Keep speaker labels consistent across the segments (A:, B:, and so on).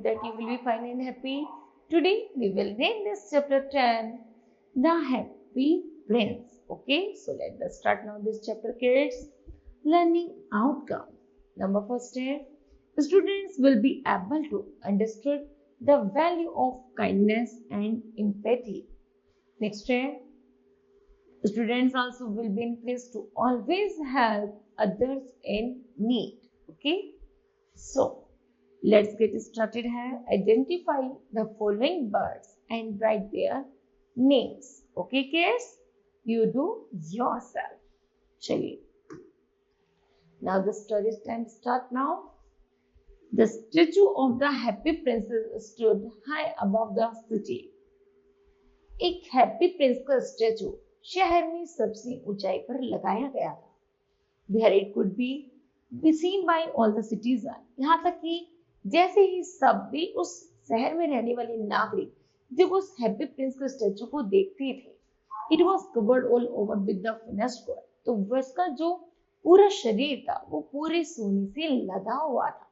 A: that you will be fine and happy. Today we will read this chapter 10, The Happy Prince. Okay, so let's start now this chapter, kids. Learning outcome. Number first is, students will be able to understand the value of kindness and empathy. Next step, students also will be encouraged to always help others in need. Okay, so let's get started here. Identify the following birds and write their names. Okay kids, you do yourself. Chaliye, now the story time start now. The statue of the happy princess stood high above the city. एक happy Prince का statue शहर में सबसे ऊंचाई पर लगाया गया था. There it could be seen by all the citizens. यहाँ तक कि जैसे ही सब भी उस शहर में रहने वाले नागरिक जब उस हैप्पी प्रिंस के स्टैचू को देखते थे, it was covered all over with the finished gold. तो उसका जो पूरा शरीर था वो पूरे सोने से लदा हुआ था.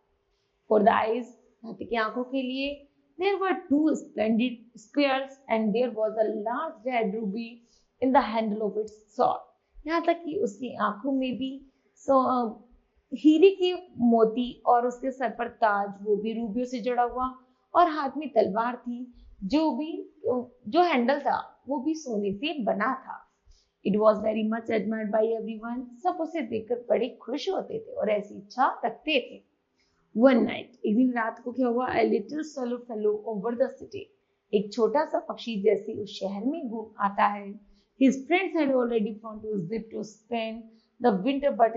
A: For the eyes, हाथी की आंखों के लिए, there were two splendid spears and there was a large red ruby in the handle of its sword. यहाँ तक कि उसकी आंखों में भी हीरे के मोती और उसके सर पर ताज, वो भी रूबियों से जड़ा हुआ, और हाथ में तलवार थी जो हैंडल था वो भी सोने से बना था. It was very much admired by everyone. सब उसे देखकर बड़े खुश होते थे और ऐसी इच्छा रखते थे. One night, एक दिन रात को क्या हुआ? A little swallow flew over the city. एक छोटा सा पक्षी जैसे उस शहर में घूम आता है. His friends had already flown to Egypt to spend the winter, but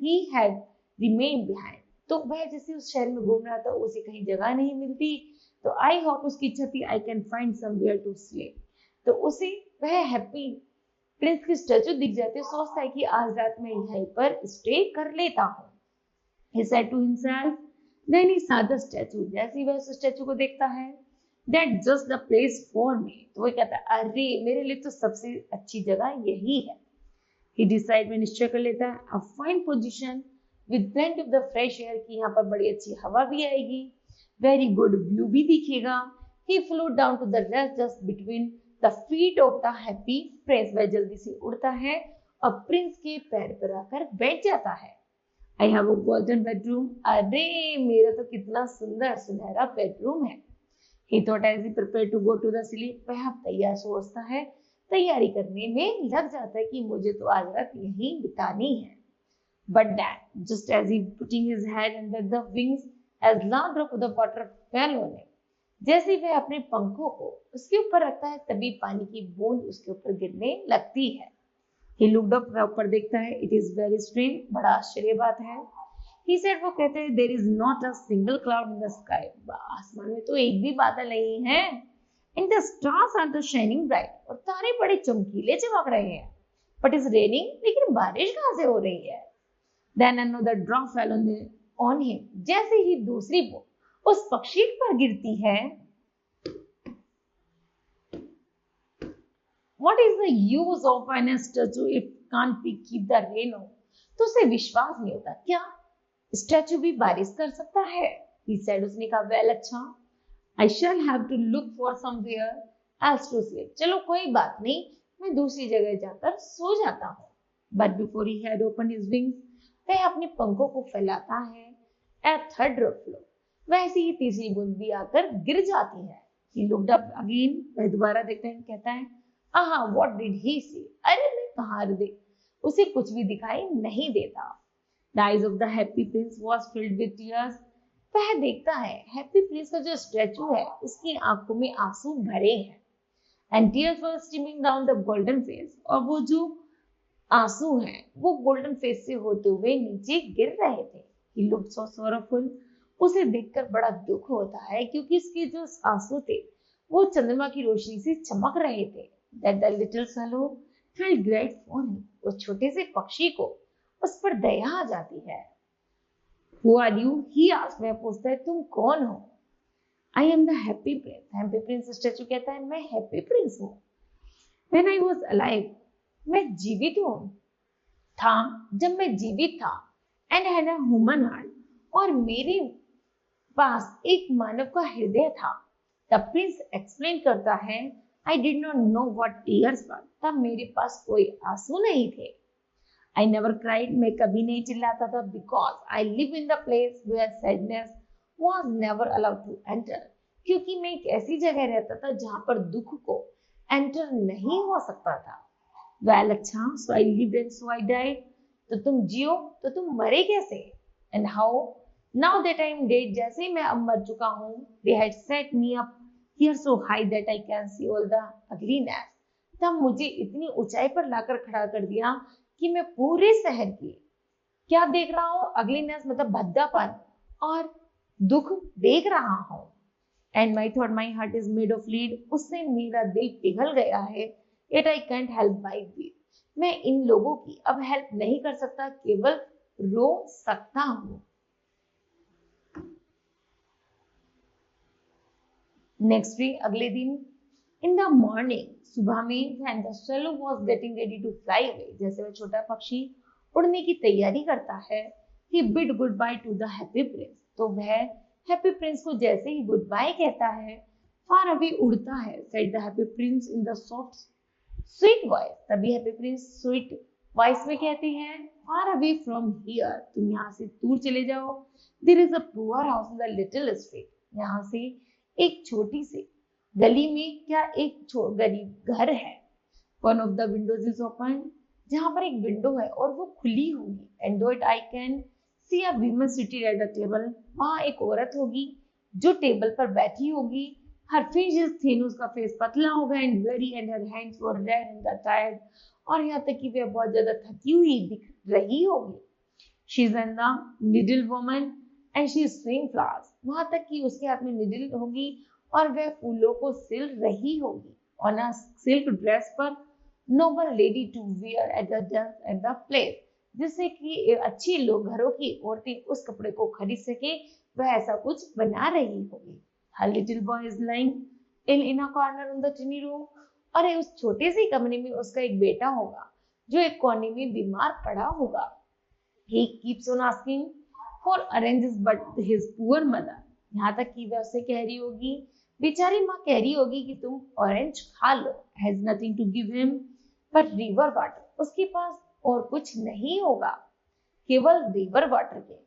A: he had remained behind. तो वह जैसे उस शहर में घूम रहा था, उसे कहीं जगह नहीं मिलती, तो I hope उसकी इच्छा थी I can find somewhere to sleep. तो उसे वह हैप्पी प्रिंस की स्टैचू दिख जाती है, सोचता है कि आज रात में यहीं पर स्टे कर लेता हूँ. He said to himself. Then he saw the statue. जैसे ही वह उस स्टैचू को देखता है, that's just the place for me. तो वो कहता है, अरे मेरे लिए तो सबसे अच्छी जगह यही है. He decided, में निश्चय कर लेता है, a fine position with plenty of the fresh air, कि यहाँ पर बड़ी अच्छी हवा भी आएगी, very good view भी दिखेगा. He flew down to the rest just between the feet of the happy prince. वह जल्दी से उड़ता है और प्रिंस के पैर पर आकर बैठ जाता है. I have a golden bedroom. अरे मेरा तो कितना सुंदर सुनहरा बेडरूम है. He thought as he prepared to go to the sleep. वह तैयार सोचता है, तैयारी करने में लग जाता है कि मुझे तो आज रात यहीं बितानी है. But then, just as he putting his head under the wings, as large drop of the water fell on him. जैसे वह अपने पंखों को उसके ऊपर रखता है, तभी पानी की बूंद उसके ऊपर गिरने लगती है. He looked up, वह ऊपर देखता है. It is very strange, बड़ा आश्चर्य बात है. He said, वो कहते हैं, there is not a single cloud in the sky. आसमान में तो एक भी बादल नहीं है. And the stars are the shining bright. और तारे बड़े चमकीले चमक रहे हैं. But it's raining, लेकिन बारिश कहाँ से हो रही है? Then another drop fell on him. जैसे ही दूसरी बूंद उस पक्षी पर गिरती है, What is the use of an statue if can't we keep the rain on? तो उसे विश्वास नहीं होता, क्या स्टैचू भी बारिश कर सकता है? He said, उसने कहा, well अच्छा, I shall have to look for somewhere else to sleep. चलो कोई बात नहीं, मैं दूसरी जगह जाकर सो जाता हूँ. But before he had opened his wings, वह अपने पंखों को फैलाता है. A third drop fell. वैसे ही तीसरी बूंद भी आकर गिर जाती है. He looked up again. वह दोबारा देखता है, कहता है, what did he see? अरे मैं कहाँ दे, उसे कुछ भी दिखाई नहीं देता. The eyes of the happy prince was filled with tears. वह देखता है हैप्पी प्रिंस का जो स्टैचू है उसकी आंखों में आंसू भरे हैं. And tears were streaming down the golden face. और वो जो आंसू हैं वो गोल्डन फेस से होते हुए नीचे गिर रहे थे. He looked so sorrowful. उसे देखकर बड़ा दुख होता है क्योंकि इसके जो आंसू थे वो चंद्रमा की रोशनी से चमक रहे थे. That the little swallow felt great for him. उस छोटे से पक्षी को उस पर दया आ जाती है. Who are you? He asked. वह पूछता है, तुम कौन हो? I am the happy prince. Happy prince statue कहता है, मैं हैप्पी प्रिंस हूँ. When I was alive, मैं जीवित हूँ था जब मैं जीवित था. And had a human heart. और मेरे पास एक मानव का हृदय था। द प्रिंस एक्सप्लेन करता है, I did not know what tears were. तब मेरे पास कोई आंसू नहीं थे। आई नेवर क्राइड, मैं कभी नहीं चिल्लाता था, because I live in the place where sadness was never allowed to enter. क्योंकि मैं एक ऐसी जगह रहता था जहां पर दुख को एंटर नहीं हो सकता था। वेल अच्छा, so I lived and so I died. तो तुम जियो तो तुम मरे कैसे? And how now that I am dead, जैसे ही मैं अब मर चुका हूँ, they had set me up here so high that I can see all the ugliness. तब मुझे इतनी ऊंचाई पर लाकर खड़ा कर दिया कि मैं पूरे शहर की क्या देख रहा हूँ? अगलीनेस मतलब भद्दापन और दुख देख रहा हूँ। And my thought my heart is made of lead, उससे मेरा दिल पिघल गया है। Yet I can't help my grief, मैं इन लोगों की अब हेल्प नहीं कर सकता, केवल रो सकता हूँ। नेक्स्ट डे, अगले दिन, इन द मॉर्निंग, सुबह में, when the swallow was getting ready to fly away, जैसे वह छोटा पक्षी उड़ने की तैयारी करता है, he bid goodbye to the happy prince, तो वह हैप्पी प्रिंस को जैसे ही गुड बाय कहता है, far away उड़ता है, said the happy prince in the soft sweet voice, तभी हैप्पी प्रिंस स्वीट वॉइस में कहते हैं, far away from here, तुम यहाँ से दूर चले जाओ, there is a poor house in the little street, यहाँ से एक छोटी सी गली में क्या एक गरीब घर है। One of the windows is open, जहाँ पर एक विंडो है और वो खुली होगी, and though I can see a woman sitting at the table, वहाँ एक औरत होगी जो टेबल पर बैठी होगी। Her face is thin, उसका फेस पतला होगा, and weary, and her hands were red and tired, और यहाँ तक कि वह बहुत ज्यादा थकी हुई दिख रही होगी। She is in the needle woman and she is sewing flowers, वहां तक कि उसके हाथ में निडल होगी और वह फूलों को सिल रही होगी। On a silk dress पर noble lady to wear at the dance at the place, जिससे कि अच्छी लोग घरों की औरतें उस कपड़े को खरीद सके, वह ऐसा कुछ बना रही होगी। Her little boy is lying ill in a corner in the tiny room, और उस छोटे से कमरे में उसका एक बेटा होगा जो एक कोने में बीमार पड़ा होगा। He keeps on asking for oranges but his poor mother, यहाँ तक कि वह उससे कह रही होगी, बेचारी माँ कह रही होगी कि तुम ऑरेंज खा लो, has nothing to give him but river water, उसके पास और कुछ नहीं होगा, केवल रिवर वाटर के।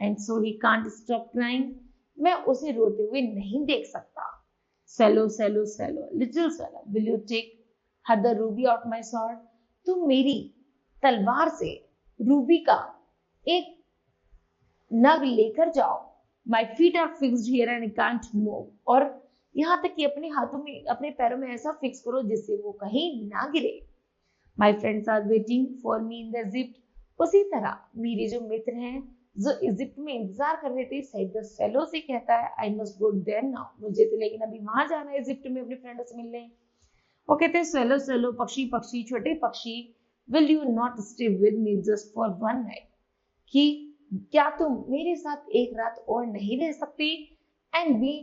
A: And so he can't stop crying, मैं उसे रोते हुए नहीं देख सकता। Swallow, swallow, swallow, little swallow, will you take her the ruby out my sword, तुम मेरी तलवार से रूबी का एक नग लेकर जाओ। My feet are fixed here and I can't move, और यहाँ तक कि अपने हाथों में अपने पैरों में ऐसा फिक्स करो जिससे वो कहीं ना गिरे। My friends are waiting for me in the Egypt, उसी तरह मेरे जो मित्र हैं जो इजिप्ट में इंतजार कर रहे थे, said the swallow से कहता है, I must go there now, मुझे तो लेकिन अभी वहां जाना है इजिप्ट में अपने फ्रेंडों से मिलने। वो कहते हैं, swallow swallow, पक्षी पक्षी, छोटे पक्षी, will you not stay with me just for one night, कि क्या तुम मेरे साथ एक रात और नहीं रह सकते? And be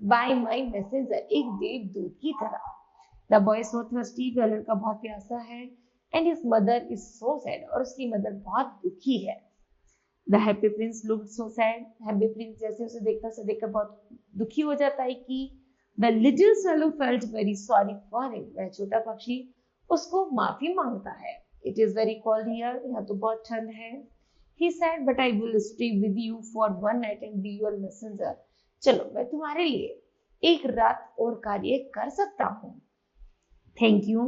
A: by my messenger, एक देवदूत की तरह। द बॉय सो थर्स्टी, वह लड़का बहुत प्यासा है, and his mother is so sad, और उसकी मदर बहुत दुखी है। The happy Prince looked so sad, happy Prince जैसे उसे देखकर बहुत दुखी हो जाता है कि the little swallow felt very sorry for him, वह छोटा पक्षी उसको माफी मांगता है। It is very cold here, यहाँ तो बहुत ठंड है। He said, but I will stay with you for one night and be your messenger. चलो मैं तुम्हारे लिए एक रात और कार्य कर सकता हूँ। Thank you,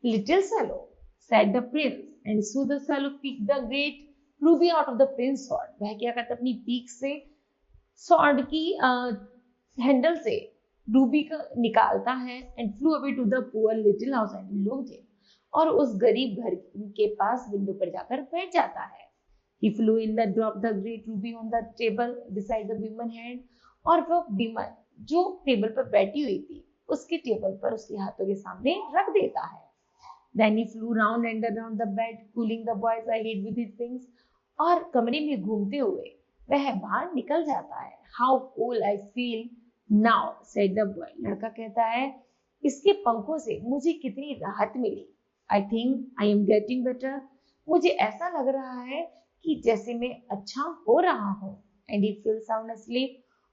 A: little swallow, said the prince, and so the swallow picked the great ruby out of the prince's sword. वह क्या करता अपनी पीक से स्वॉर्ड की हैंडल से रूबी का निकालता है, and flew away to the poor little house and looked in, और उस गरीब घर के पास विंडो पर जाकर बैठ जाता है। He flew in the drop the great ruby on the table beside the woman hand, और वो बीमन जो टेबल पर बैठी हुई थी उसके टेबल पर उसके हाथों के सामने रख देता है। Then he flew round and around the bed, cooling the boy's eyelid with his wings, और कमरे में घूमते हुए वह बाहर निकल जाता है। How cool I feel now, said the boy, लड़का कहता है, इसके पंखों से मुझे कितनी राहत मिली। I think I am getting better, मुझे ऐसा लग रहा है कि जैसे मैं अच्छा हो रहा हूँ। And he feel sound asleep,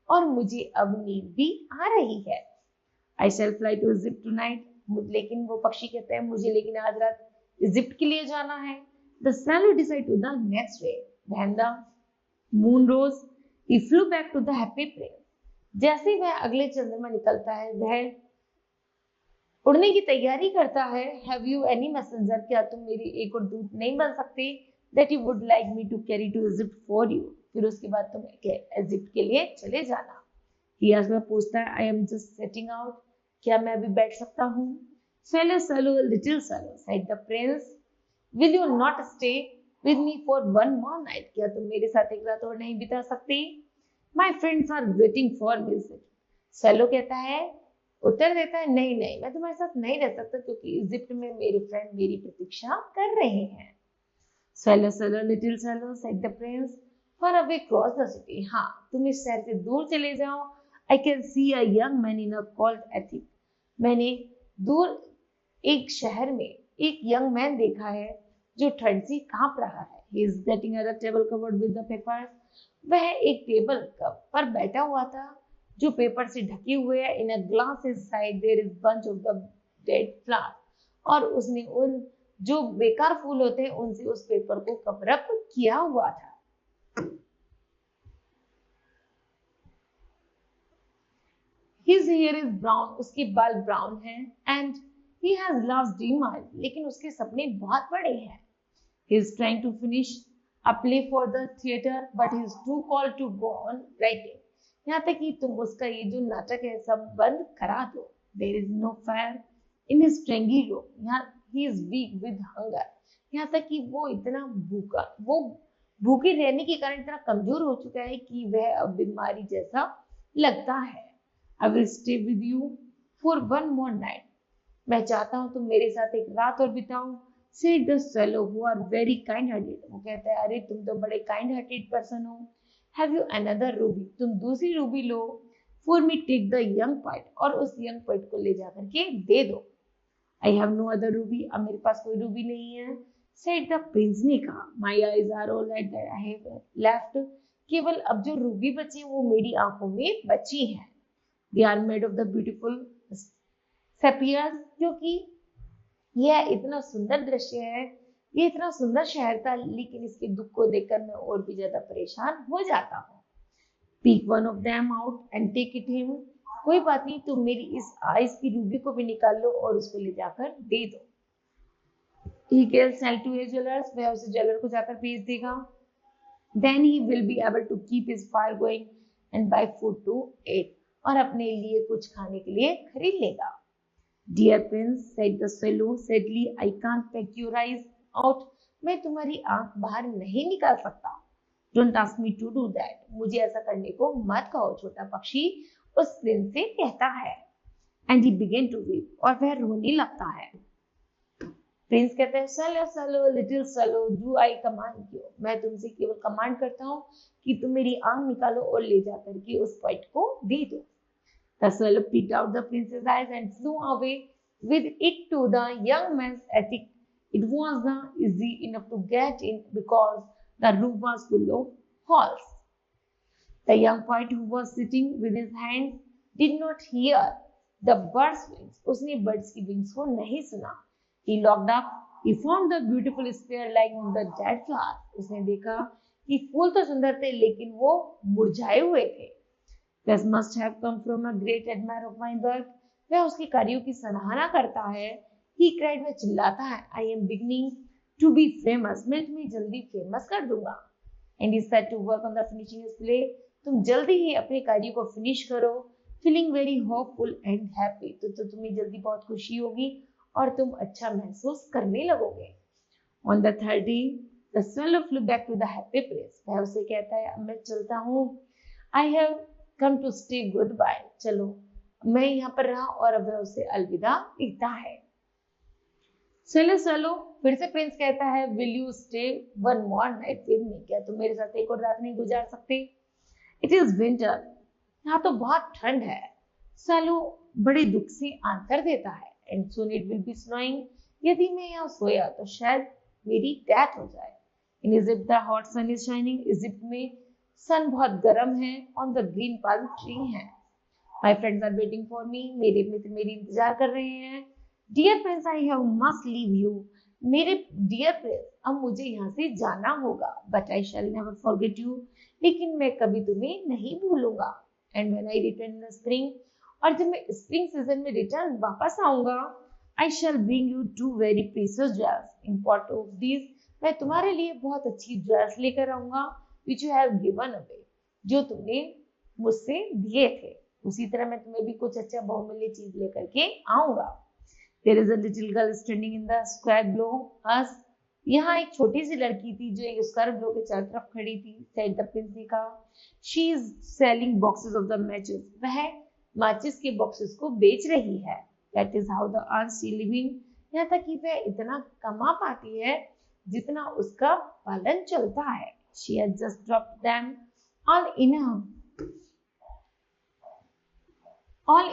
A: और मुझे अब नींद भी आ रही है। आई शैल फ्लाई टू इजिप्ट टुनाइट, लेकिन वो पक्षी कहते हैं मुझे लेकिन आज रात इजिप्ट के लिए जाना है। The swallow decide to the next day, when the moon rose, he flew back to the happy place. जैसे ही वह अगले चंद्रमा निकलता है, वह उड़ने की तैयारी करता है। हैव यू एनी मैसेंजर, क्या तुम मेरी एक और दूत नहीं बन सकती, that you would like me to carry to Egypt for you, फिर उसके बाद तुम इजिप्ट के लिए चले जाना। ही आस्क्ड, पूछता है, I am just setting out, क्या मैं अभी बैठ सकता हूँ। Swallow, swallow, little swallow, said the prince, will you not stay with me for one more night, क्या तुम मेरे साथ एक रात और नहीं बिता सकती। My friends are waiting for me. Swallow कहता है, उत्तर देता है, नहीं नहीं, मैं तुम्हारे साथ नहीं रह सकता क्योंकि इजिप्ट में मेरे फ्रेंड मेरी प्रतीक्षा कर रहे हैं। Swallow, swallow, little swallow, said the prince, far away across the city, हाँ तुम इस शहर से दूर चले जाओ। I can see a young man in a cold Athens, मैंने दूर एक शहर में एक यंग मैन देखा है जो ठंड से कांप रहा है। He is getting at a table covered with the papers, वह एक टेबल पर बैठा हुआ था जो पेपर से ढके हुए है। In a glass side there is bunch of the dead flower, और उसने उन जो बेकार फूल होते हैं उनसे उस पेपर को कवर अप किया हुआ था। His hair is brown, उसके बाल ब्राउन हैं, and he has large dreams, लेकिन उसके सपने बहुत बड़े हैं। He is trying to finish a play for the theater, but he is too cold to go on writing. यहाँ तक कि तुम उसका ये जो नाटक है सब बंद करा दो। There is no fire in his strangy room. यहाँ he is weak with hunger. यहाँ तक कि वो इतना भूखे रहने के कारण इतना कमजोर हो चुका है कि वह अब बीमारी जैसा लगता है। I will stay with you for one more night. मैं चाहता हूँ तुम मेरे साथ एक रात और बिताओ। Said the swallow, who are very kind-hearted. वो कहता है, अरे तुम तो बड़े kind-hearted person हो। Have you another ruby? तुम दूसरी Ruby low. For me take the young poet, और उस young poet को ले जाकर के दे दो। I have no other ruby. अब मेरे पास कोई रूबी नहीं है। Said the prince ने कहा, My eyes are all that I have left. केवल अब जो रूबी बची वो मेरी आंखों में बची है। They are made of the beautiful sapphires, क्योंकि यह इतना सुंदर दृश्य है, ये इतना सुंदर शहर था, लेकिन इसके दुख को देखकर मैं और भी ज्यादा परेशान हो जाता हूँ। Pick one of them out and take it him. कोई बात नहीं, तुम मेरी इस आइस की रूबी को भी निकाल लो और उसको ले जाकर दे दो। He will sell to his jewelers, वह उसे ज्वेलर को जाकर बेच देगा। Then he will be able to keep his fire going and buy food to eat, और अपने लिए कुछ खाने के लिए खरीद लेगा। Dear Prince, said the swallow sadly, I can't peck your eyes out. मैं तुम्हारी आंख बाहर नहीं निकाल सकता। Don't ask me to do that. मुझे ऐसा करने को मत कहो, छोटा पक्षी उस प्रिंस से कहता है। And he began to weep, और वह रोने लगता है। प्रिंस कहते हैं, swallow, swallow, little swallow, do I command you? मैं तुमसे केवल कमांड करता हूँ कि तुम मेरी आंख निकालो और ले जाकर के उस पोएट को दे दो। The swallow picked out the prince's eyes and flew away with it to the young man's attic. It was not easy enough to get in because the room was full of holes. The young poet who was sitting with his hands did not hear the bird's wings. उसने birds की wings को नहीं सुना। He looked up. He found the beautiful spear lying on the dead flower. उसने देखा कि फूल तो सुंदर थे लेकिन वो मुरझाए हुए थे। This must have come from a great admirer of my work. वह उसके कार्यों की सराहना करता है। He cried, वह चिल्लाता है, I am beginning to be famous. मैं तुम्हें जल्दी फेमस कर दूंगा। And he set to work on the finishing his play. तुम जल्दी ही अपने कार्य को फिनिश करो। Feeling very hopeful and happy. तो तुम्हें जल्दी बहुत खुशी होगी और तुम अच्छा महसूस करने लगोगे। On the third day, the swallow flew back to the happy place. वह उसे कहता है, अब मैं चलता हूँ। I have come to stay goodbye. चलो, मैं यहाँ पर रहा, और अब वह उसे अलविदा कहता है। Swallow, swallow, फिर से प्रिंस कहता है, Will you stay one more night with me? क्या तुम मेरे साथ एक और रात नहीं गुजार सकते? It is winter. यहाँ तो बहुत ठंड है। Swallow बड़े दुख से आंसर देता है, And soon it will be snowing. यदि मैं यहाँ सोया तो शायद मेरी डेथ हो जाए। In Egypt the hot sun is shining, Egypt में सन बहुत गर्म है, on the green palm tree है। My friends are waiting for me, मेरे मित्र मेरी इंतजार कर रहे हैं। Dear friends I have must leave you, मेरे डियर फ्रेंड्स अब मुझे यहाँ से जाना होगा। But I shall never forget you, लेकिन मैं कभी तुम्हें नहीं भूलूंगा। And when I return in spring, और जब मैं स्प्रिंग सीजन में रिटर्न वापस आऊंगा, I shall bring you two very precious jewels, in pot of these, मैं तुम्हारे लिए बहुत अच्छी ज्वेल्स लेकर आऊंगा, which you have given away, जो तुमने मुझसे दिए थे। उसी तरह मैं तुम्हें भी कुछ अच्छा बहुमूल्य चीज लेकर के आऊंगा। There is a little girl standing in the square below us. यहाँ एक छोटी सी लड़की थी जो एक स्क्वायर ब्लो के चारों तरफ खड़ी थी। Said the prince ने कहा, She is selling boxes of the matches. वह माचिस के बॉक्सेस को बेच रही है। That is how the earns she living. यहाँ तक कि वह इतना कमा पाती है जितना उसका पालन चलता है। She has just dropped them all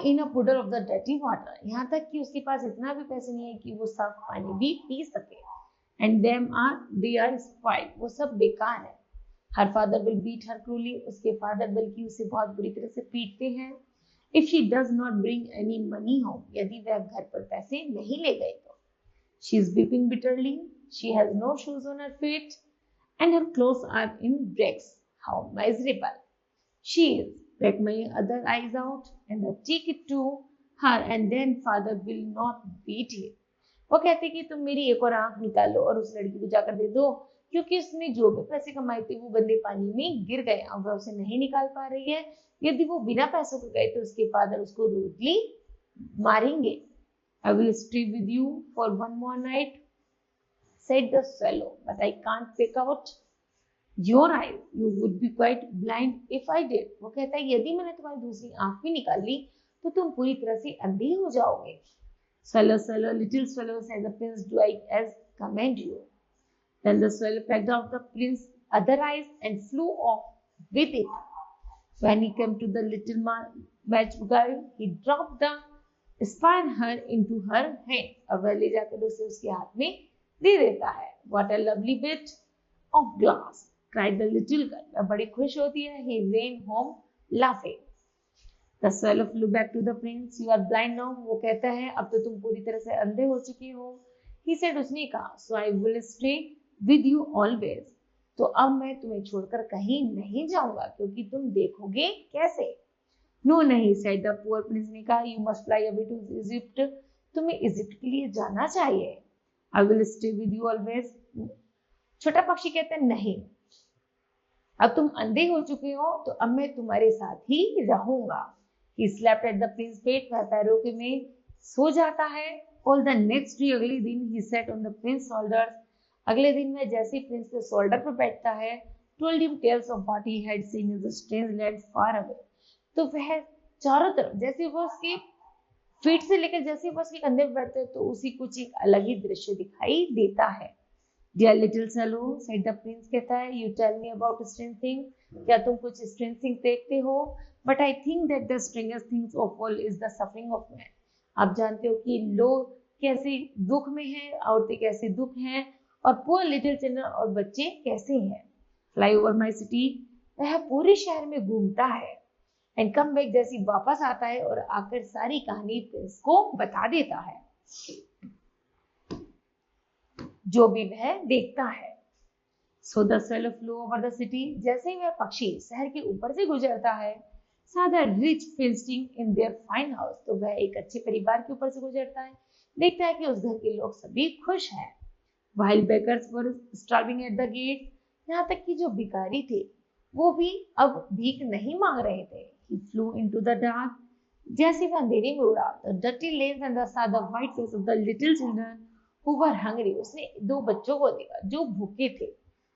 A: in a puddle of the dirty water. यहाँ तक कि उसके पास इतना भी पैसे नहीं है कि वो साफ पानी भी पी सके। And they are spoiled. वो सब बेकार है। Her father will beat her cruelly. उसके फादर बल्कि उसे बहुत बुरी तरह से पीटते हैं। If she does not bring any money home, यदि वह घर पर पैसे नहीं ले गए तो। She is weeping bitterly. She has no shoes on her feet, and her clothes are in breaks. How miserable she is. Let my other eyes out and take it to her, and then father will not beat it. वो कहते कि तुम मेरी एक और आंख निकालो और उस लड़की को जाकर दे दो, क्योंकि उसने जो भी पैसे कमाए थे वो गंदे पानी में गिर गए, अब वह उसे नहीं निकाल पा रही है। यदि वो बिना पैसों के गए तो उसके फादर उसको रूडली मारेंगे। I will stay with you for one more night, said the swallow, but I can't pick out your eyes. You would be quite blind if I did. वो कहता है यदि मैंने तुम्हारी दूसरी आंख भी निकाल ली तो तुम पूरी तरह से अंधे हो जाओगे। Swallow, swallow, little swallow, said the prince, do I as command you? Then the swallow pecked out the prince's other eyes and flew off with it. When he came to the little match girl, he dropped the spine into her hand. और वह ले जाकर उसे उसके हाथ में दे देता है। What a lovely bit of glass, cried the little girl. वह बड़ी खुश होती है। He ran home laughing. The swallow flew back to the prince. You are blind now. वो कहता है अब तो तुम पूरी तरह से अंधे हो चुके हो। He said, उसने कहा, So I will stay with you always. तो अब मैं तुम्हें छोड़कर कहीं नहीं जाऊंगा, क्योंकि तुम देखोगे कैसे। No, नहीं, said the poor prince ने कहा, You must fly away to Egypt. तुम्हें इजिप्ट के लिए जाना चाहिए। I will stay with you always. छोटा पक्षी कहता है, नहीं, अब तुम अंधे हो चुके हो तो अब मैं तुम्हारे साथ ही रहूंगा। He slept at the prince's feet. वह पैरों के में सो जाता है। All the next day, अगले दिन he sat on the prince's shoulders. अगले दिन वह जैसे ही प्रिंस के शोल्डर पर बैठता है, told him tales of what he had seen in the strange land far away. तो वह चारों तरफ जैसे वो उसके फीट से लेकर जैसे वो उसके कंधे पर बैठते हैं तो उसी कुछ एक अलग ही दृश्य दिखाई देता है। Dear little swallow, said the prince, कहता है, You tell me about strange things. क्या तुम कुछ strange things देखते हो? But I think that the strangest things of all is the suffering of man. आप जानते हो कि लोग कैसे दुख में हैं, औरतें कैसे दुख हैं, और poor little children और बच्चे कैसे हैं। Fly over my city. वह पूरे शहर में घूमता है। And come back, जैसे वापस आता है और आकर सारी कहानी प्रिंस को बता देता है, जो भी वह देखता है। So the swallow flew over the city. जैसे ही वह पक्षी शहर के ऊपर से गुजरता है, saw the rich feasting in their fine house. तो वह एक अच्छे परिवार के ऊपर से गुजरता है, देखता है कि उस घर के लोग सभी खुश हैं। While beggars were starving at the gate. यहाँ तक कि जो भिखारी थे वो भी अब भीख नहीं मांग रहे थे। He flew into the dark. जैसे वह अंधेरे में उड़ा, the dirty lanes and saw the white face of the little children who were hungry. उसने दो बच्चों को देखा जो भूखे थे,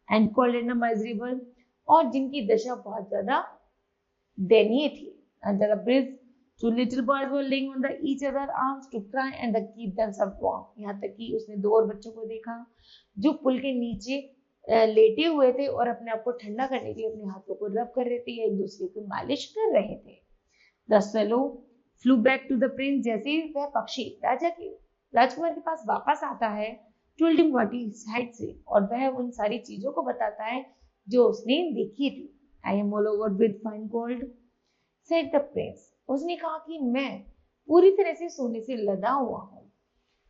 A: and called them miserable, और जिनकी दशा बहुत ज्यादा दयनीय थी। Under the bridge, two little boys were laying on the each other arms to cry and keep themselves warm. यहाँ तक कि उसने दो और बच्चों को देखा जो पुल के नीचे लेटे हुए थे और अपने आप को ठंडा करने के लिए अपने हाथों को रब कर रहे थे या एक दूसरे को मालिश कर रहे थे। The swallow flew back to the prince. जैसे वह पक्षी राजकुमार के पास वापस आता है, told him what he had seen, और वह उन सारी चीजों को बताता है जो उसने देखी थी. I am all over with fine gold, said the prince. उसने कहा कि मैं पूरी तरह से सोने से लदा हुआ हूँ.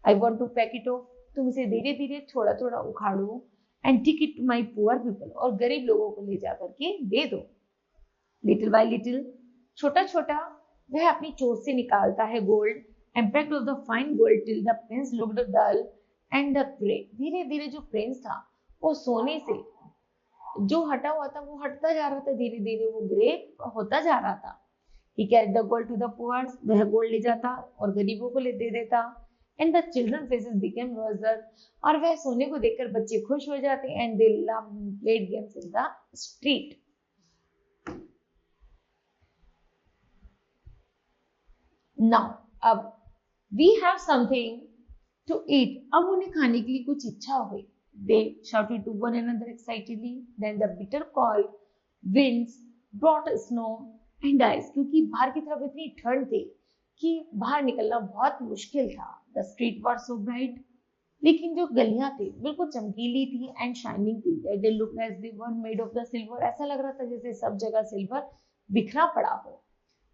A: I want to pack it off. तुम इसे धीरे धीरे थोड़ा थोड़ा उखाड़ो and take it to my poor people, और गरीब लोगों को ले जा करके दे दो. Little by little, छोटा छोटा वह अपनी चोट से निकालता है gold and packed of the fine gold till the prince looked dull and the grey. धीरे धीरे जो प्रिंस था वो सोने से जो हटा हुआ था वो हटता जा रहा था, धीरे धीरे वो ग्रे होता जा रहा था. He carried the gold to the poor. वह गोल्ड ले जाता और गरीबों को ले दे देता. And the children faces became rosier. और वह सोने को देखकर बच्चे खुश हो जाते. And they loved and played games in the street. Now, अब we have something to eat. अब उन्हें खाने के लिए कुछ इच्छा हो गई. They shouted to one another excitedly. Then the bitter cold winds brought snow and ice. क्योंकि बाहर की तरफ इतनी ठंड थी कि बाहर निकलना बहुत मुश्किल था. The street was so bright. लेकिन जो गलियां थी बिल्कुल चमकीली थी and shining थी. They looked as they were made of the silver. ऐसा लग रहा था जैसे सब जगह सिल्वर बिखरा पड़ा हो.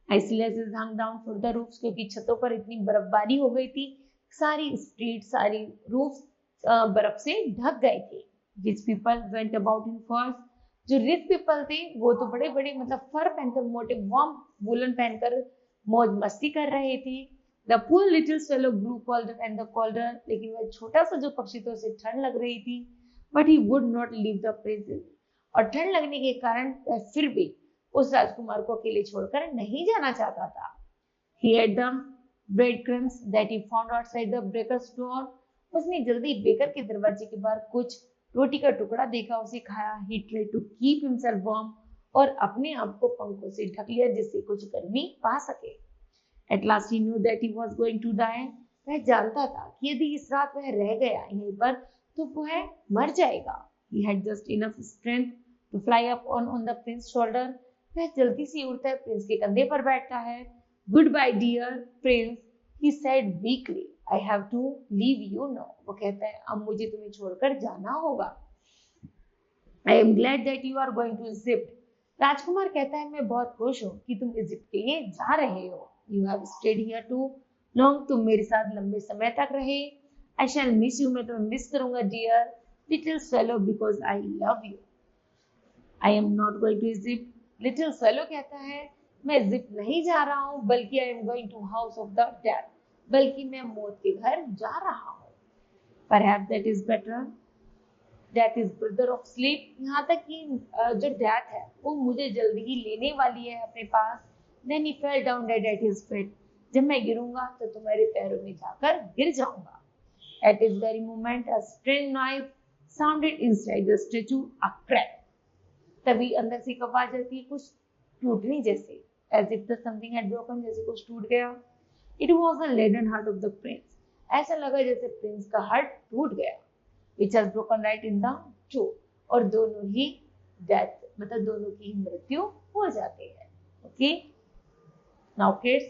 A: Ice hung down for the roofs. क्योंकि छतों पर इतनी बर्फबारी हो गई थी, सारी स्ट्रीट सारी रूफ्स बर्फ से ढक गए थे. Rich people went about in furs. जो रिच पीपल थे वो तो बड़े बड़े मतलब फर पहनकर, मोटे वार्म वूलन पहनकर मौज मस्ती कर रहे थे. The poor little swallow grew colder and the colder. लेकिन वह छोटा सा जो पक्षी था उसे ठंड लग रही थी. But he would not leave the princess. और ठंड लगने के कारण वह फिर भी उस राजकुमार को अकेले छोड़कर नहीं जाना चाहता था. He ate the breadcrumbs that he found outside the baker's door. उसने जल्दी बेकर के दरवाजे के बाहर कुछ रोटी का टुकड़ा देखा, उसे खाया. He tried to keep himself warm. और अपने आप को पंखों से ढक लिया जिससे कुछ गर्मी पा सके. At last he knew that he was going to die. वह जानता था कि यदि इस रात वह रह गया यहीं पर तो वह मर जाएगा. He had just enough strength to fly up on the prince's shoulder. वह जल्दी से उड़ता है, प्रिंस के कंधे पर बैठता है. Goodbye dear prince, he said weakly. I have to leave you now. वो कहता है अब मुझे तुम्हें छोड़कर जाना होगा. I am glad that you are going to Egypt. राजकुमार कहता है मैं बहुत खुश हूँ कि तुम इजिप्ट के लिए जा रहे हो. You have stayed here too long. तुम मेरे साथ लंबे समय तक रहे. I shall miss you. मैं तुम्हें मिस करूंगा dear little swallow because I love you. I am not going to Egypt. Little swallow कहता है मैं इजिप्ट नहीं जा रहा हूँ बल्कि I am going to house of the dead. बल्कि मैं मौत के घर जा रहा हूँ. Perhaps that is better. Death is brother of sleep. यहाँ तक कि जो death है वो मुझे जल्दी ही लेने वाली है अपने पास. Then he fell down dead at his feet. जब मैं गिरूंगा तो तुम्हारे पैरों में जाकर गिर जाऊंगा. At this very moment a strange noise sounded inside the statue. A crack. तभी अंदर से एक आवाज आती है कुछ टूटने जैसे. As if the something had broken. जैसे कुछ टूट गया. It was the leaden heart of the prince. ऐसा लगा जैसे प्रिंस का हार्ट टूट गया. Which has broken right in the two. और दोनों ही डेथ मतलब दोनों की मृत्यु हो जाती है. Okay. Now kids,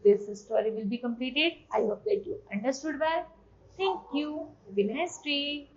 A: this story will be completed. I hope that you understood well. Thank you. Have a nice day.